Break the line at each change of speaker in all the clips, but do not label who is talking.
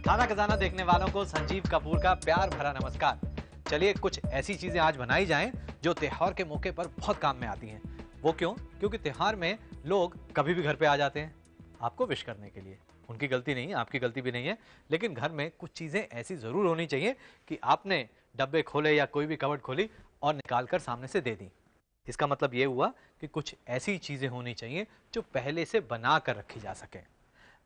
खाना खजाना देखने वालों को संजीव कपूर का प्यार भरा नमस्कार। चलिए कुछ ऐसी चीजें आज बनाई जाएं जो त्योहार के मौके पर बहुत काम में आती हैं। वो क्यों? क्योंकि त्योहार में लोग कभी भी घर पे आ जाते हैं आपको विश करने के लिए। उनकी गलती नहीं है, आपकी गलती भी नहीं है, लेकिन घर में कुछ चीजें ऐसी जरूर होनी चाहिए कि आपने डब्बे खोले या कोई भी कबर्ड खोली और निकालकर सामने से दे दी। इसका मतलब ये हुआ कि कुछ ऐसी चीजें होनी चाहिए जो पहले से बना कर रखी जा सके।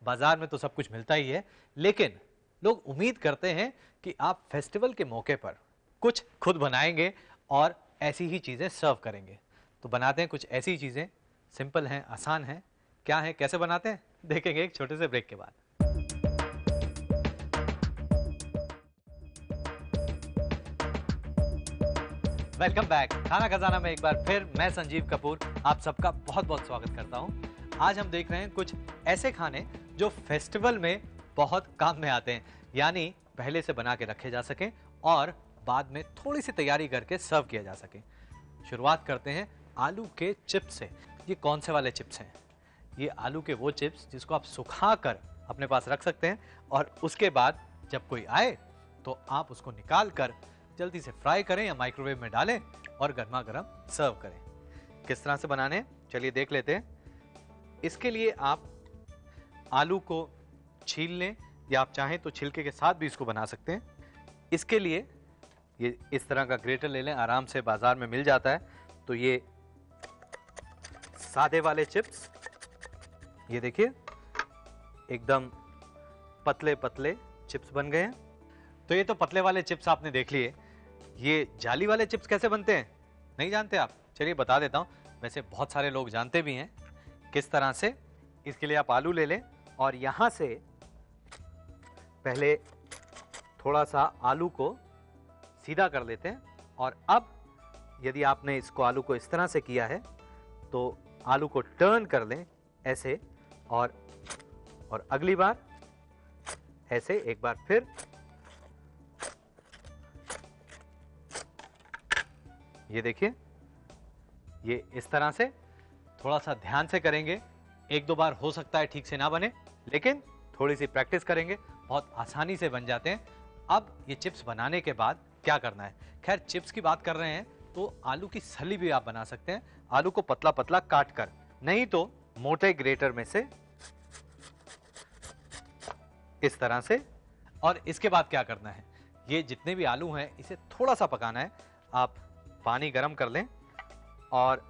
बाजार में तो सब कुछ मिलता ही है, लेकिन लोग उम्मीद करते हैं कि आप फेस्टिवल के मौके पर कुछ खुद बनाएंगे और ऐसी ही चीजें सर्व करेंगे। तो बनाते हैं कुछ ऐसी चीजें, सिंपल हैं, आसान हैं। क्या है, कैसे बनाते हैं, देखेंगे एक छोटे से ब्रेक के बाद। Welcome back. खाना खजाना में एक बार फिर मैं संजीव कपूर आप सबका बहुत बहुत स्वागत करता हूं। आज हम देख रहे हैं कुछ ऐसे खाने जो फेस्टिवल में बहुत काम में आते हैं, यानी पहले से बना के रखे जा सकें और बाद में थोड़ी सी तैयारी करके सर्व किया जा सके। शुरुआत करते हैं आलू के चिप्स से। ये कौन से वाले चिप्स हैं? ये आलू के वो चिप्स जिसको आप सुखा कर अपने पास रख सकते हैं और उसके बाद जब कोई आए तो आप उसको निकाल कर जल्दी से फ्राई करें या माइक्रोवेव में डालें और गर्मा गर्म सर्व करें। किस तरह से बनाने हैं चलिए देख लेते हैं। इसके लिए आप आलू को छील लें या आप चाहें तो छिलके के साथ भी इसको बना सकते हैं। इसके लिए ये इस तरह का ग्रेटर ले लें, आराम से बाजार में मिल जाता है। तो ये सादे वाले चिप्स, ये देखिए एकदम पतले पतले चिप्स बन गए हैं। तो ये तो पतले वाले चिप्स आपने देख लिए। ये जाली वाले चिप्स कैसे बनते हैं नहीं जानते आप? चलिए बता देता हूं। वैसे बहुत सारे लोग जानते भी हैं किस तरह से। इसके लिए आप आलू ले लें और यहां से पहले थोड़ा सा आलू को सीधा कर लेते हैं और अब यदि आपने इसको आलू को इस तरह से किया है तो आलू को टर्न कर लें ऐसे और अगली बार ऐसे, एक बार फिर ये देखिए, ये इस तरह से थोड़ा सा ध्यान से करेंगे। एक दो बार हो सकता है ठीक से ना बने, लेकिन थोड़ी सी प्रैक्टिस करेंगे बहुत आसानी से बन जाते हैं। अब ये चिप्स बनाने के बाद क्या करना है? खैर चिप्स की बात कर रहे हैं तो आलू की सली भी आप बना सकते हैं। आलू को पतला पतला काट कर, नहीं तो मोटे ग्रेटर में से इस तरह से। और इसके बाद क्या करना है? ये जितने भी आलू हैं इसे थोड़ा सा पकाना है। आप पानी गर्म कर लें और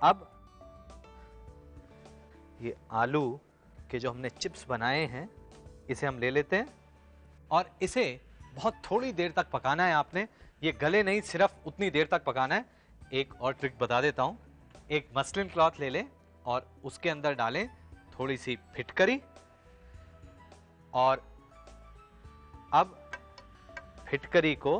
अब ये आलू के जो हमने चिप्स बनाए हैं इसे हम ले लेते हैं और इसे बहुत थोड़ी देर तक पकाना है आपने। ये गले नहीं, सिर्फ उतनी देर तक पकाना है। एक और ट्रिक बता देता हूं। एक मसलिन क्लॉथ ले लें और उसके अंदर डालें थोड़ी सी फिटकरी और अब फिटकरी को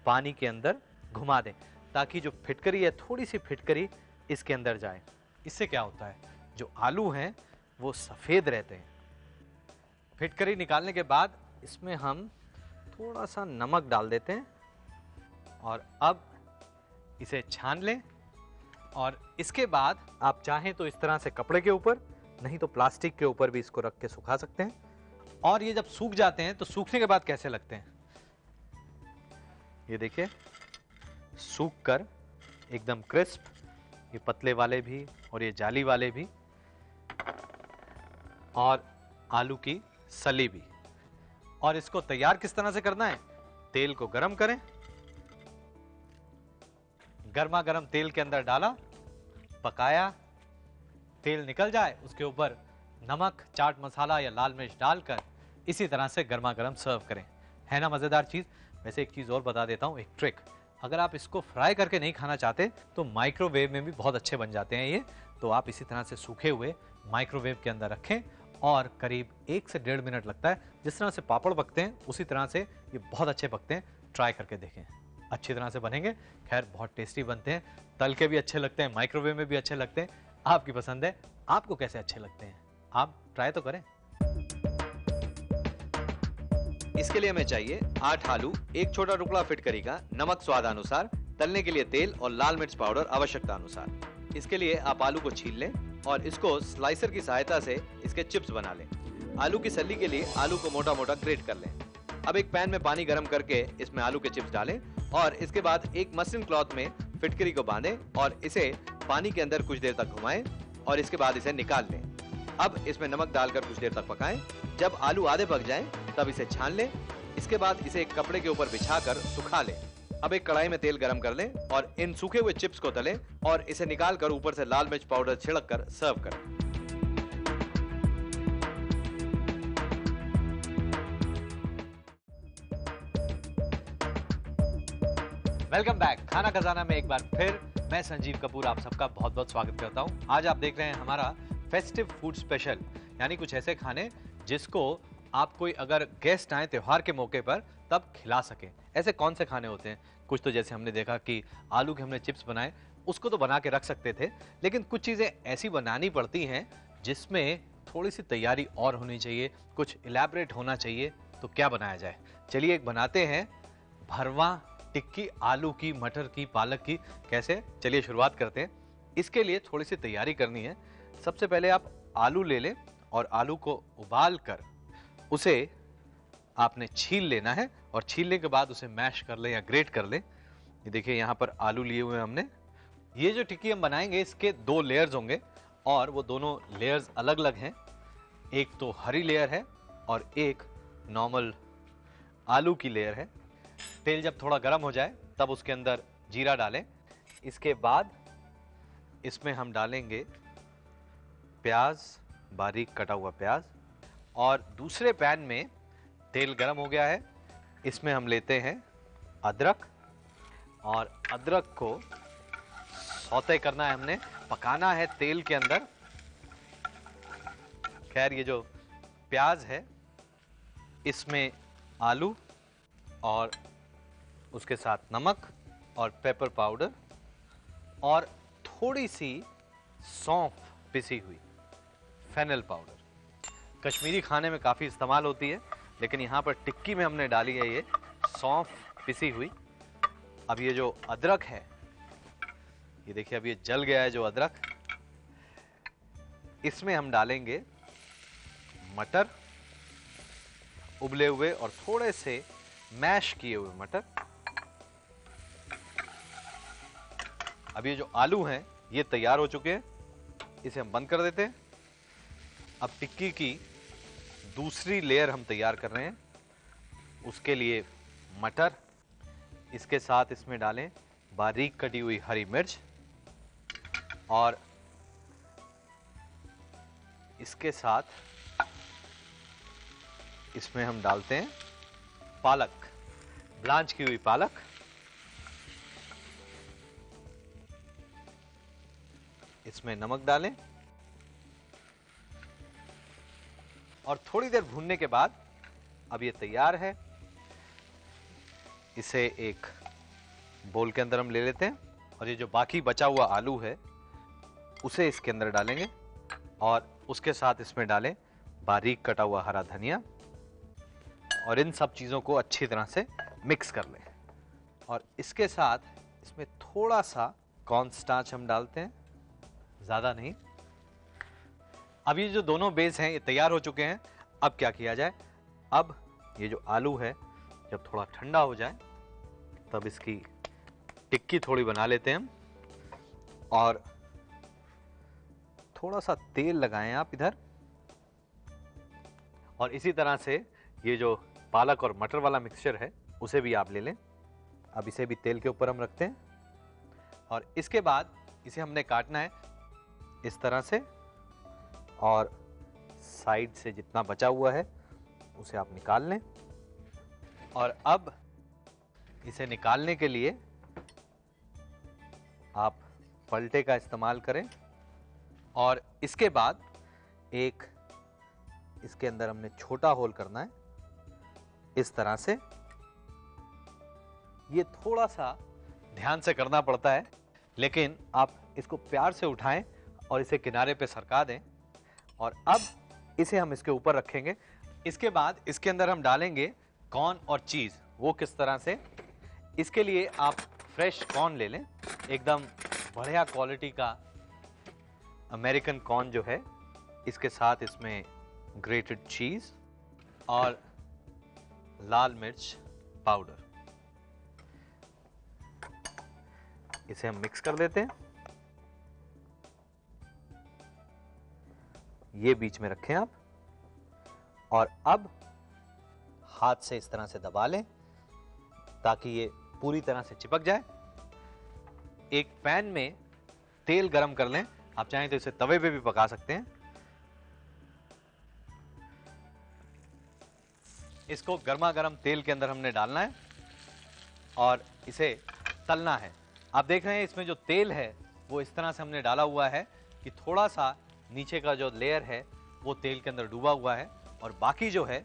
पानी के अंदर घुमा दें ताकि जो फिटकरी है, थोड़ी सी फिटकरी इसके अंदर जाए। इससे क्या होता है, जो आलू हैं वो सफेद रहते हैं। फिटकरी निकालने के बाद इसमें हम थोड़ा सा नमक डाल देते हैं और अब इसे छान लें और इसके बाद आप चाहें तो इस तरह से कपड़े के ऊपर, नहीं तो प्लास्टिक के ऊपर भी इसको रख के सुखा सकते हैं। और ये जब सूख जाते हैं तो सूखने के बाद कैसे लगते हैं, ये देखिए सूख कर एकदम क्रिस्प, ये पतले वाले भी और ये जाली वाले भी और आलू की सली भी। और इसको तैयार किस तरह से करना है? तेल को गरम करें, गर्मा गर्म तेल के अंदर डाला, पकाया, तेल निकल जाए उसके ऊपर नमक, चाट मसाला या लाल मिर्च डालकर इसी तरह से गर्मा गर्म सर्व करें। है ना मजेदार चीज? वैसे एक चीज और बता देता हूं, एक ट्रिक। अगर आप इसको फ्राई करके नहीं खाना चाहते तो माइक्रोवेव में भी बहुत अच्छे बन जाते हैं ये। तो आप इसी तरह से सूखे हुए माइक्रोवेव के अंदर रखें और करीब 1 से 1.5 मिनट लगता है। जिस तरह से पापड़ पकते हैं उसी तरह से ये बहुत अच्छे पकते हैं। ट्राई करके देखें, अच्छी तरह से बनेंगे। खैर बहुत टेस्टी बनते हैं, तल के भी अच्छे लगते हैं, माइक्रोवेव में भी अच्छे लगते हैं। आपकी पसंद है, आपको कैसे अच्छे लगते हैं, आप ट्राई तो करें।
इसके लिए हमें चाहिए 8 आलू, एक छोटा टुकड़ा फिटकरी का, नमक स्वादानुसार, तलने के लिए तेल और लाल मिर्च पाउडर आवश्यकता अनुसार। इसके लिए आप आलू को छील लें और इसको स्लाइसर की सहायता से इसके चिप्स बना लें। आलू की सल्ली के लिए आलू को मोटा मोटा ग्रेट कर लें। अब एक पैन में पानी गर्म करके इसमें आलू के चिप्स डालें और इसके बाद एक मसलिन क्लॉथ में फिटकरी को बांधें और इसे पानी के अंदर कुछ देर तक घुमाएं और इसके बाद इसे निकाल लें। अब इसमें नमक डालकर कुछ देर तक पकाएं। जब आलू आधे पक जाएं, तब इसे छान लें। इसके बाद इसे एक कपड़े के ऊपर बिछाकर सुखा लें। अब एक कढ़ाई में तेल गरम कर लें और इन सूखे हुए चिप्स को तलें और इसे निकालकर ऊपर से लाल मिर्च पाउडर छिड़ककर सर्व करें।
Welcome back. खाना खजाना में एक बार फिर मैं संजीव कपूर आप सबका बहुत बहुत स्वागत करता हूं। आज आप देख रहे हैं हमारा फेस्टिव फूड स्पेशल, यानी कुछ ऐसे खाने जिसको आप कोई अगर गेस्ट आए त्योहार के मौके पर तब खिला सके। ऐसे कौन से खाने होते हैं? कुछ तो जैसे हमने देखा कि आलू के हमने चिप्स बनाए, उसको तो बना के रख सकते थे, लेकिन कुछ चीजें ऐसी बनानी पड़ती हैं जिसमें थोड़ी सी तैयारी और होनी चाहिए, कुछ इलैबोरेट होना चाहिए। तो क्या बनाया जाए? चलिए एक बनाते हैं भरवा टिक्की, आलू की, मटर की, पालक की। कैसे? चलिए शुरुआत करते हैं। इसके लिए थोड़ी सी तैयारी करनी है। सबसे पहले आप आलू ले लें और आलू को उबाल कर उसे आपने छील लेना है और छीलने के बाद उसे मैश कर लें या ग्रेट कर लें। ये देखिए यहाँ पर आलू लिए हुए हैं हमने। ये जो टिक्की हम बनाएंगे इसके 2 लेयर्स होंगे और वो दोनों लेयर्स अलग अलग हैं। एक तो हरी लेयर है और एक नॉर्मल आलू की लेयर है। तेल जब थोड़ा गर्म हो जाए तब उसके अंदर जीरा डालें। इसके बाद इसमें हम डालेंगे प्याज, बारीक कटा हुआ प्याज। और दूसरे पैन में तेल गर्म हो गया है, इसमें हम लेते हैं अदरक और अदरक को सौते करना है, हमने पकाना है तेल के अंदर। खैर ये जो प्याज है इसमें आलू और उसके साथ नमक और पेपर पाउडर और थोड़ी सी सौंफ पिसी हुई, फेनल पाउडर। कश्मीरी खाने में काफ़ी इस्तेमाल होती है, लेकिन यहाँ पर टिक्की में हमने डाली है ये सौंफ पिसी हुई। अब ये जो अदरक है, ये देखिए अब ये जल गया है जो अदरक। इसमें हम डालेंगे मटर, उबले हुए और थोड़े से मैश किए हुए मटर। अब ये जो आलू हैं ये तैयार हो चुके हैं, इसे हम बंद कर देते हैं। अब टिक्की की दूसरी लेयर हम तैयार कर रहे हैं। उसके लिए मटर, इसके साथ इसमें डालें बारीक कटी हुई हरी मिर्च और इसके साथ इसमें हम डालते हैं पालक, ब्लांच की हुई पालक। इसमें नमक डालें और थोड़ी देर भूनने के बाद अब ये तैयार है। इसे एक बोल के अंदर हम ले लेते हैं और ये जो बाकी बचा हुआ आलू है उसे इसके अंदर डालेंगे और उसके साथ इसमें डालें बारीक कटा हुआ हरा धनिया और इन सब चीज़ों को अच्छी तरह से मिक्स कर लें। और इसके साथ इसमें थोड़ा सा कॉर्न स्टार्च हम डालते हैं, ज़्यादा नहीं। अब ये जो दोनों बेस हैं ये तैयार हो चुके हैं। अब क्या किया जाए? अब ये जो आलू है जब थोड़ा ठंडा हो जाए तब इसकी टिक्की थोड़ी बना लेते हैं हम और थोड़ा सा तेल लगाएं आप इधर। और इसी तरह से ये जो पालक और मटर वाला मिक्सचर है उसे भी आप ले लें। अब इसे भी तेल के ऊपर हम रखते हैं और इसके बाद इसे हमने काटना है इस तरह से और साइड से जितना बचा हुआ है उसे आप निकाल लें। और अब इसे निकालने के लिए आप पलटे का इस्तेमाल करें और इसके बाद एक इसके अंदर हमने छोटा होल करना है इस तरह से। ये थोड़ा सा ध्यान से करना पड़ता है, लेकिन आप इसको प्यार से उठाएं और इसे किनारे पे सरका दें और अब इसे हम इसके ऊपर रखेंगे। इसके बाद इसके अंदर हम डालेंगे कॉर्न और चीज़। वो किस तरह से? इसके लिए आप फ्रेश कॉर्न ले लें, एकदम बढ़िया क्वालिटी का अमेरिकन कॉर्न जो है। इसके साथ इसमें ग्रेटेड चीज और लाल मिर्च पाउडर। इसे हम मिक्स कर देते हैं। ये बीच में रखें आप, और अब हाथ से इस तरह से दबा लें ताकि ये पूरी तरह से चिपक जाए। एक पैन में तेल गरम कर लें, आप चाहें तो इसे तवे पे भी पका सकते हैं। इसको गर्मा गर्म तेल के अंदर हमने डालना है और इसे तलना है। आप देख रहे हैं इसमें जो तेल है वो इस तरह से हमने डाला हुआ है कि थोड़ा सा नीचे का जो लेयर है वो तेल के अंदर डूबा हुआ है, और बाकी जो है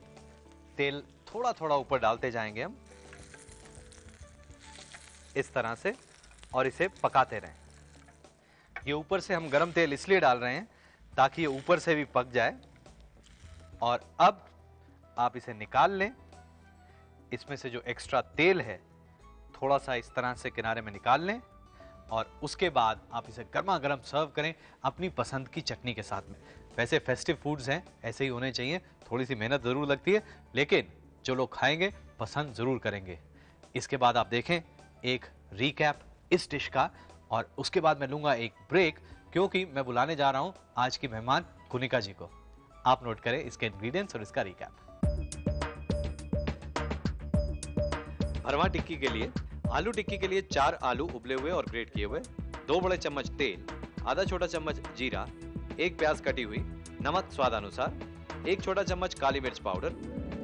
तेल थोड़ा थोड़ा ऊपर डालते जाएंगे हम इस तरह से, और इसे पकाते रहें। ये ऊपर से हम गरम तेल इसलिए डाल रहे हैं ताकि ये ऊपर से भी पक जाए। और अब आप इसे निकाल लें। इसमें से जो एक्स्ट्रा तेल है थोड़ा सा इस तरह से किनारे में निकाल लें, और उसके बाद आप इसे गर्मा गर्म सर्व करें अपनी पसंद की चटनी के साथ में। वैसे फेस्टिव फूड्स हैं, ऐसे ही होने चाहिए। थोड़ी सी मेहनत जरूर लगती है, लेकिन जो लोग खाएंगे पसंद जरूर करेंगे। इसके बाद आप देखें एक रीकैप इस डिश का, और उसके बाद मैं लूंगा एक ब्रेक, क्योंकि मैं बुलाने जा रहा हूं आज की मेहमान कुनिका जी को। आप नोट करें इसके इंग्रेडिएंट्स और इसका रीकैप।
भरवा टिक्की के लिए, आलू टिक्की के लिए 4 आलू उबले हुए और ग्रेट किए हुए, 2 बड़े चम्मच तेल, आधा छोटा चम्मच जीरा, 1 प्याज कटी हुई, नमक स्वादानुसार, 1 छोटा चम्मच काली मिर्च पाउडर,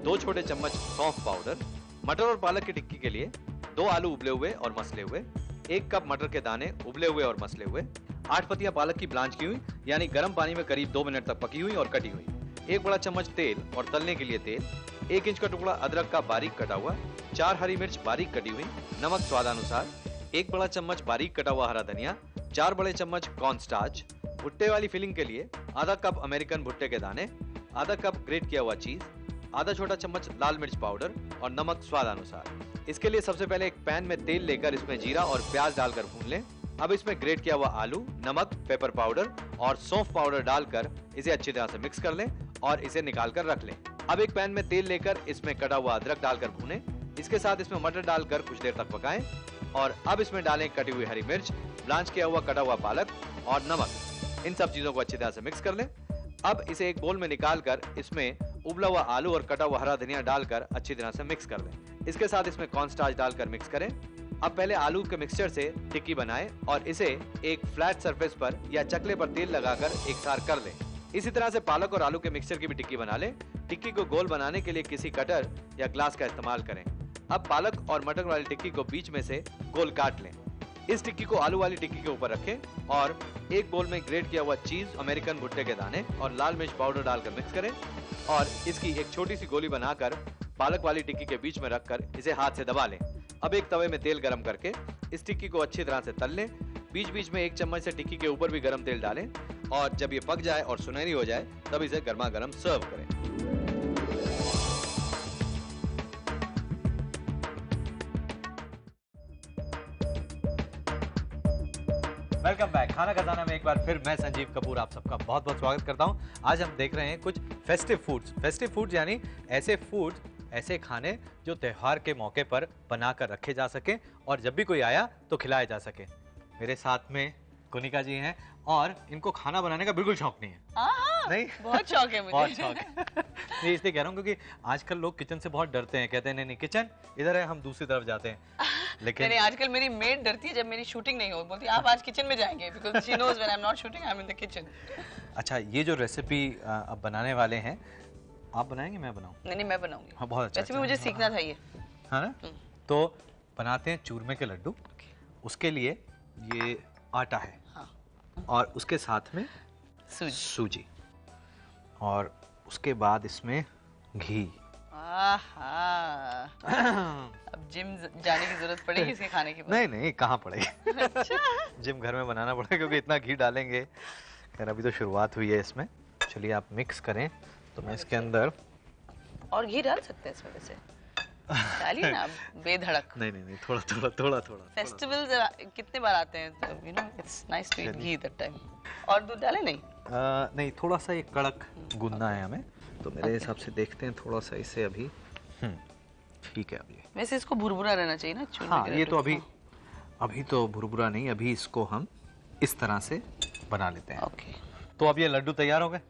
2 छोटे चम्मच सौंफ पाउडर। मटर और पालक की टिक्की के लिए 2 आलू उबले हुए और मसले हुए, 1 कप मटर के दाने उबले हुए और मसले हुए, 8 पत्तियां पालक की ब्लांच की हुई यानी गर्म पानी में करीब 2 मिनट तक पकी हुई और कटी हुई, 1 बड़ा चम्मच तेल और तलने के लिए तेल, 1 इंच का टुकड़ा अदरक का बारीक कटा हुआ, 4 हरी मिर्च बारीक कटी हुई, नमक स्वादानुसार, 1 बड़ा चम्मच बारीक कटा हुआ हरा धनिया, 4 बड़े चम्मच कॉर्न स्टार्च। भुट्टे वाली फिलिंग के लिए आधा कप अमेरिकन भुट्टे के दाने, आधा कप ग्रेट किया हुआ चीज, आधा छोटा चम्मच लाल मिर्च पाउडर और नमक स्वादानुसार। इसके लिए सबसे पहले एक पैन में तेल लेकर इसमें जीरा और प्याज डालकर भून लें। अब इसमें ग्रेट किया हुआ आलू, नमक, पेपर पाउडर और सौंफ पाउडर डालकर इसे अच्छी तरह से मिक्स कर लें और इसे निकाल कर रख लें। अब एक पैन में तेल लेकर इसमें कटा हुआ अदरक डालकर भूनें। इसके साथ इसमें मटर डालकर कुछ देर तक पकाएं, और अब इसमें डालें कटी हुई हरी मिर्च, ब्लांच किया हुआ कटा हुआ पालक और नमक। इन सब चीजों को अच्छी तरह से मिक्स कर लें। अब इसे एक बोल में निकालकर इसमें उबला हुआ आलू और कटा हुआ हरा धनिया डालकर अच्छी तरह से मिक्स कर लें। इसके साथ इसमें कॉर्न स्टार्च डालकर मिक्स करें। अब पहले आलू के मिक्सचर से टिक्की बनाएं और इसे एक फ्लैट सरफेस पर या चकले पर तेल लगाकर एकसार कर लें। इसी तरह से पालक और आलू के मिक्सचर की भी टिक्की बना लें। टिक्की को गोल बनाने के लिए किसी कटर या ग्लास का इस्तेमाल करें। अब पालक और मटर वाली टिक्की को बीच में से गोल काट लें। इस टिक्की को आलू वाली टिक्की के ऊपर रखें और एक बोल में ग्रेट किया हुआ चीज, अमेरिकन भुट्टे के दाने और लाल मिर्च पाउडर डालकर मिक्स करें, और इसकी एक छोटी सी गोली बनाकर पालक वाली टिक्की के बीच में रखकर इसे हाथ से दबा लें। अब एक तवे में तेल गरम करके इस टिक्की को अच्छी तरह से तल लें। बीच बीच में 1 चम्मच से टिक्की के ऊपर भी गरम तेल डालें, और जब ये पक जाए और सुनहरी हो जाए तब इसे गर्मा गर्म सर्व करें।
Welcome back. खाना खजाना में एक बार फिर मैं संजीव कपूर आप सबका बहुत बहुत स्वागत करता हूं। आज हम देख रहे हैं कुछ फेस्टिव फूड्स। फेस्टिव फूड्स यानी ऐसे फूड, ऐसे खाने जो त्योहार के मौके पर बनाकर रखे जा सके और जब भी कोई आया तो खिलाए जा सके। मेरे साथ में कुनिका जी हैं और इनको खाना बनाने का बिल्कुल शौक नहीं है। नहीं,
बहुत शौक है मुझे।
बहुत शौक है। नहीं, इसलिए कह रहा हूँ क्योंकि आजकल लोग किचन से बहुत डरते हैं, कहते हैं नहीं नहीं किचन इधर है, हम दूसरी तरफ जाते हैं। लेकिन
नहीं, आजकल मेरी मेड डरती है जब मेरी शूटिंग नहीं हो, बोलती है आप आज किचन में जाएंगे, because she knows when I am not shooting I am in the kitchen.
अच्छा, ये जो रेसिपी अब बनाने वाले हैं, आप बनाएंगे मैं बनाऊं?
नहीं, मैं बनाऊंगी।
हाँ, बहुत अच्छा।
वैसे भी मुझे सीखना था ये।
हाँ ना? तो बनाते हैं चूरमे के लड्डू। उसके लिए ये आटा है,
हाँ।
और उसके साथ में सूजी, और उसके बाद इसमें घी।
अब जिम जाने की जरूरत पड़ेगी इसके खाने के बाद?
नहीं नहीं, कहाँ पड़ेगी। अच्छा। जिम घर में बनाना पड़ेगा क्योंकि इतना घी डालेंगे। खैर अभी तो शुरुआत हुई है इसमें। चलिए आप मिक्स करें तो मैं इसके अंदर
और घी डाल सकते हैं इसमें वैसे? डालिए ना बेधड़क।
नहीं नहीं नहीं, थोड़ा थोड़ा थोड़ा थोड़ा।
फेस्टिवल्स कितने बार आते हैं तो you know it's nice to eat ghee that time. और दूध डाले नहीं?
नहीं, थोड़ा सा ये कड़क गूंदना है हमें, तो मेरे हिसाब से देखते हैं थोड़ा सा इसे अभी। ठीक है अभी।
वैसे इसको भुरभुरा रहना चाहिए ना चूरने
हाँ
के
ये
लड्डू।
तो अभी तो भुरभुरा नहीं, अभी इसको हम इस तरह से बना लेते हैं।
ओके।
तो अब ये लड्डू तैयार हो गए?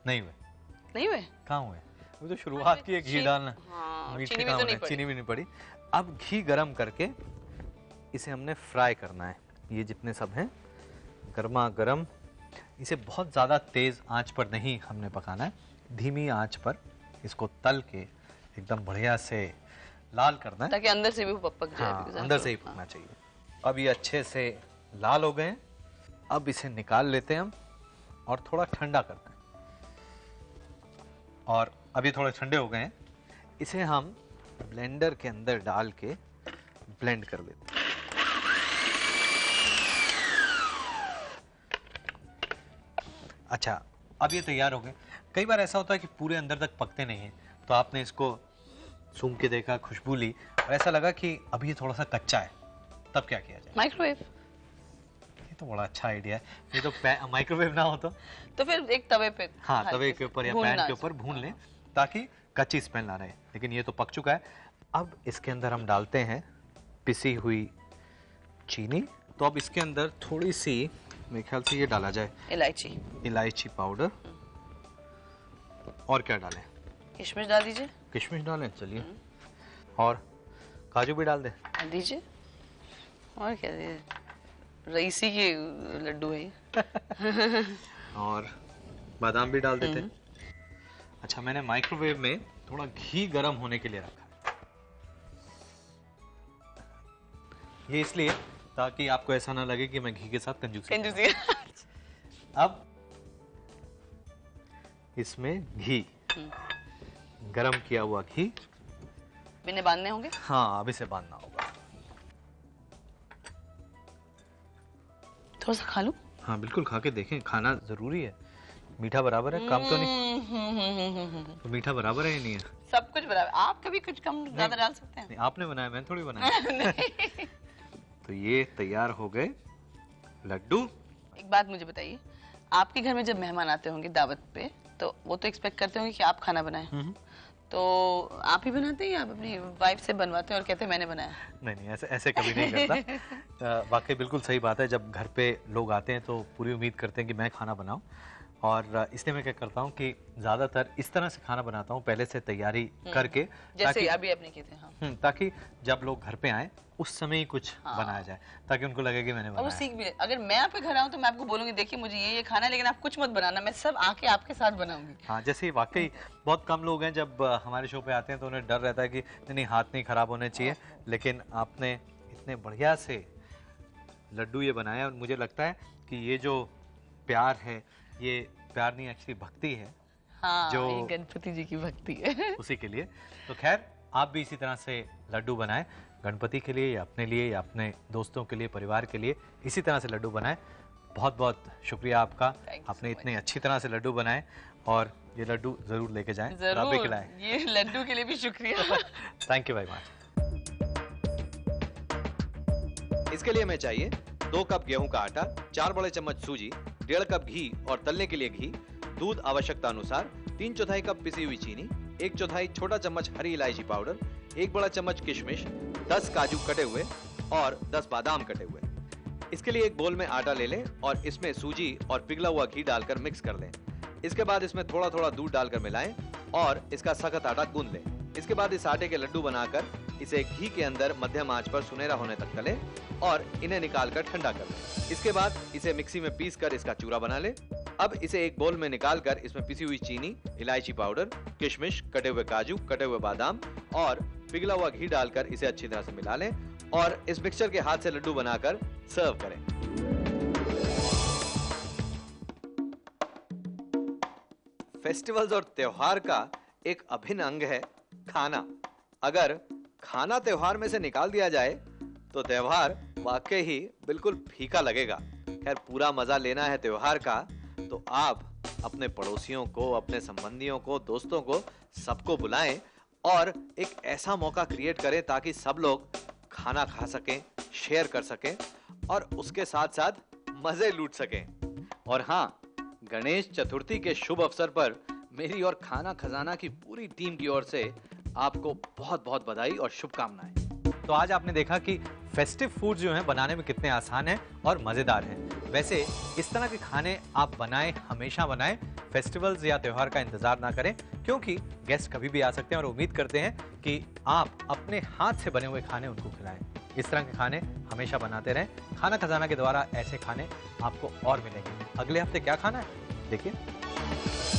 नहीं हुए?
नहीं हुए?
कहाँ हुए? अभी तो शुरुआत की है, घी डालना।
हाँ,
मीठे
चीनी भी
कहाँ
तो
होने?
नहीं पड़ी।
चीनी भी नहीं पड़ी। अब घी गरम करके इसे हमने फ्राई करना है। ये जितने सब हैं गर्मा गर्म, इसे बहुत ज़्यादा तेज़ आंच पर नहीं हमने पकाना है, धीमी आंच पर इसको तल के एकदम बढ़िया से लाल करना है,
ताकि अंदर से भी वो पक जाए।
हाँ
because
अंदर से ही
हाँ।
पकना चाहिए। अब ये अच्छे से लाल हो गए हैं, अब इसे निकाल लेते हैं हम और थोड़ा ठंडा करते हैं। और अब ये थोड़े ठंडे हो गए हैं, इसे हम ब्लेंडर के अंदर डाल के ब्लेंड कर लेते हैं। अच्छा, अब ये तैयार हो गए। कई बार ऐसा होता है कि पूरे अंदर तक पकते नहीं हैं, तो आपने इसको सूंघ के देखा, खुशबू ली और ऐसा लगा कि अभी ये थोड़ा सा कच्चा है, तब क्या किया जाए?
माइक्रोवेव।
ये तो बड़ा अच्छा आइडिया है। ये तो माइक्रोवेव ना हो
तो फिर एक तवे पे,
हाँ तवे के ऊपर या
भूनना
पैन के ऊपर भून लें ताकि कच्ची स्मेल ना रहे। लेकिन ये तो पक चुका है। अब इसके अंदर हम डालते हैं पिसी हुई चीनी। तो अब इसके अंदर थोड़ी सी, मेरे ख्याल से ये डाला जाए
इलायची,
इलायची पाउडर। और क्या डालें?
किशमिश डाल दीजिए।
किशमिश डालें, चलिए। और काजू भी डाल दें।
डाल दीजिए। और क्या, ये रईसी के लड्डू है ये।
और बादाम भी डाल देते हैं। अच्छा, मैंने माइक्रोवेव में थोड़ा घी गर्म होने के लिए रखा। ये इसलिए ताकि आपको ऐसा ना लगे कि मैं घी के साथ कंजूसी कर रहा हूं। अब इसमें घी, गरम किया हुआ घी
बिने बांधने होंगे।
हाँ, अब इसे बांधना होगा।
थोड़ा सा खा लूं?
हाँ बिल्कुल, खा के देखें, खाना जरूरी है। मीठा बराबर है, कम तो नहीं? तो मीठा बराबर है या नहीं है?
सब कुछ बराबर। आप कभी कुछ कम ज्यादा डाल सकते हैं।
नहीं, आपने बनाया, मैंने थोड़ी बनाया। तो ये तैयार हो गए लड्डू।
एक बात मुझे बताइए, आपके घर में जब मेहमान आते होंगे दावत पे, तो वो तो एक्सपेक्ट करते होंगे कि आप खाना बनाएं। तो आप ही बनाते हैं या आप अपनी वाइफ से बनवाते हैं और कहते हैं मैंने बनाया?
नहीं, ऐसे कभी नहीं करता। वाकई बिल्कुल सही बात है। जब घर पे लोग आते हैं तो पूरी उम्मीद करते हैं कि मैं खाना बनाऊं, और इसलिए मैं क्या करता हूं कि ज़्यादातर इस तरह से खाना बनाता हूं, पहले से तैयारी करके,
जैसे अभी आपने किए थे। हाँ।
ताकि जब लोग घर पे आए उस समय ही कुछ बनाया जाए, ताकि उनको लगे कि मैंने
और वो
बनाया।
सीख भी। अगर मैं आपके घर आऊँ तो मैं आपको बोलूंगी देखिए मुझे ये खाना है, लेकिन आप कुछ मत बनाना, मैं सब आके आपके साथ बनाऊंगी।
हाँ, जैसे वाकई बहुत कम लोग हैं जब हमारे शो पे आते हैं तो उन्हें डर रहता है कि नहीं हाथ नहीं खराब होने चाहिए, लेकिन आपने इतने बढ़िया से लड्डू ये बनाया। और मुझे लगता है कि ये जो प्यार है, ये प्यार नहीं एक्चुअली भक्ति है।
हाँ,
जो
ये गणपति जी की भक्ति है।
उसी के लिए। तो खैर, आप भी इसी तरह से लड्डू बनाएं, गणपति के लिए या अपने लिए या अपने दोस्तों के लिए, परिवार के लिए इसी तरह से लड्डू बनाएं। बहुत बहुत शुक्रिया आपका, आपने इतने अच्छी तरह से लड्डू बनाए, और ये लड्डू जरूर लेके जाएं और आप भी खिलाएं।
ये लड्डू के लिए भी शुक्रिया।
Thank you very much.
इसके लिए हमें चाहिए 2 कप गेहूं का आटा, 4 बड़े चम्मच सूजी, 1.5 कप घी और तलने के लिए घी, दूध आवश्यकता अनुसार, 3/4 कप पिसी हुई चीनी, 1/4 छोटा चम्मच हरी इलायची पाउडर, 1 बड़ा चम्मच किशमिश, 10 काजू कटे हुए और 10 बादाम कटे हुए। इसके लिए एक बोल में आटा ले लें और इसमें सूजी और पिघला हुआ घी डालकर मिक्स कर लें। इसके बाद इसमें थोड़ा थोड़ा दूध डालकर मिलाएं और इसका सख्त आटा गूंद लें। इसके बाद इस आटे के लड्डू बनाकर इसे घी के अंदर मध्यम आंच पर सुनहरा होने तक तलें और इन्हें निकालकर ठंडा कर लें। इसके बाद इसे मिक्सी में पीसकर इसका चूरा बना लें। अब इसे एक बोल में निकालकर इसमें पिसी हुई चीनी, इलायची पाउडर, किशमिश, कटे हुए काजू, कटे हुए बादाम और पिघला हुआ घी डालकर इसे अच्छी तरह से मिला लें और इस मिक्सचर के हाथ से लड्डू बनाकर सर्व करें। फेस्टिवल्स और त्योहार का एक अभिन्न अंग है खाना। अगर खाना त्योहार में से निकाल दिया जाए तो त्योहार वाकई ही बिल्कुल फीका लगेगा। खैर, पूरा मजा लेना है त्योहार का तो आप अपने पड़ोसियों को, अपने संबंधियों को, दोस्तों को, सबको बुलाएं और एक ऐसा मौका क्रिएट करें ताकि सब लोग खाना खा सकें, शेयर कर सकें और उसके साथ साथ मजे लूट सकें। और हाँ, गणेश चतुर्थी के शुभ अवसर पर मेरी और खाना खजाना की पूरी टीम की ओर से आपको बहुत बहुत बधाई और शुभकामनाएं।
तो आज आपने देखा कि फेस्टिव फूड जो हैं बनाने में कितने आसान हैं और मज़ेदार हैं। वैसे इस तरह के खाने आप बनाएं, हमेशा बनाएं। फेस्टिवल्स या त्यौहार का इंतजार ना करें, क्योंकि गेस्ट कभी भी आ सकते हैं और उम्मीद करते हैं कि आप अपने हाथ से बने हुए खाने उनको खिलाएं। इस तरह के खाने हमेशा बनाते रहें। खाना खजाना के द्वारा ऐसे खाने आपको और मिलेंगे। अगले हफ्ते क्या खाना है देखिए।